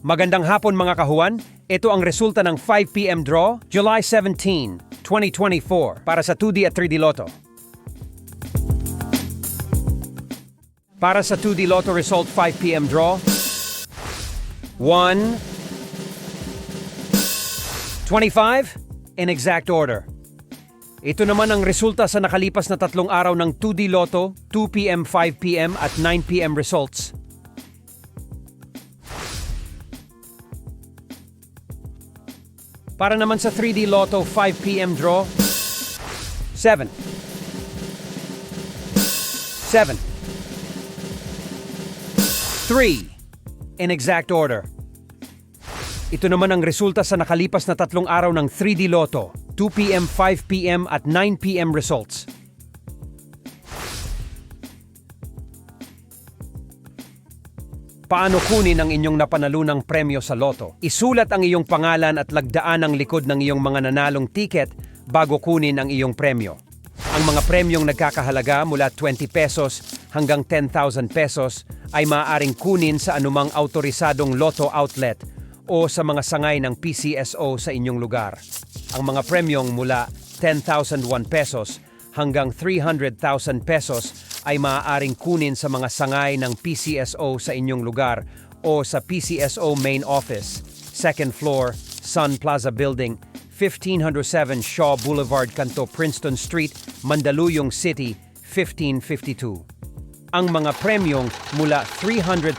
Magandang hapon mga kahuan. Ito ang resulta ng 5 p.m. draw, July 17, 2024 para sa 2D at 3D Lotto. Para sa 2D Lotto result 5 p.m. draw, 1, 25 in exact order. Ito naman ang resulta sa nakalipas na 3 araw ng 2D Lotto, 2 p.m., 5 p.m. at 9 p.m. results. Para naman sa 3D Lotto 5 p.m. draw, 7, 3 in exact order. Ito naman ang resulta sa nakalipas na 3 araw ng 3D Lotto, 2 p.m., 5 p.m. at 9 p.m. results. Paano kunin ang inyong napanalunang premyo sa Lotto? Isulat ang iyong pangalan at lagdaan ang likod ng iyong mga nanalong tiket bago kunin ang iyong premyo. Ang mga premyong nagkakahalaga mula 20 pesos hanggang 10,000 pesos ay maaaring kunin sa anumang autorisadong Lotto outlet o sa mga sangay ng PCSO sa inyong lugar. Ang mga premyong mula 10,001 pesos hanggang 300,000 pesos ay maaaring kunin sa mga sangay ng PCSO sa inyong lugar o sa PCSO Main Office, 2nd floor, Sun Plaza Building, 1507 Shaw Boulevard, Kanto, Princeton Street, Mandaluyong City, 1552. Ang mga premyong mula 300,001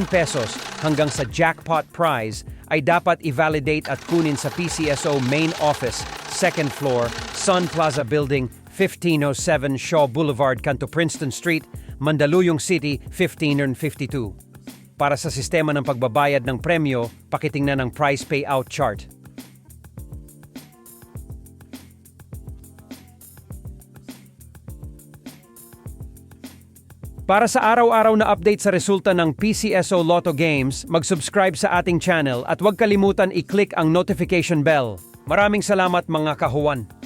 pesos hanggang sa jackpot prize ay dapat i-validate at kunin sa PCSO Main Office, 2nd floor, Sun Plaza Building, 1507 Shaw Boulevard, Kanto, Princeton Street, Mandaluyong City, 1552. Para sa sistema ng pagbabayad ng premyo, pakitingnan ang price payout chart. Para sa araw-araw na update sa resulta ng PCSO Lotto Games, mag-subscribe sa ating channel at huwag kalimutan i-click ang notification bell. Maraming salamat mga kahuwan!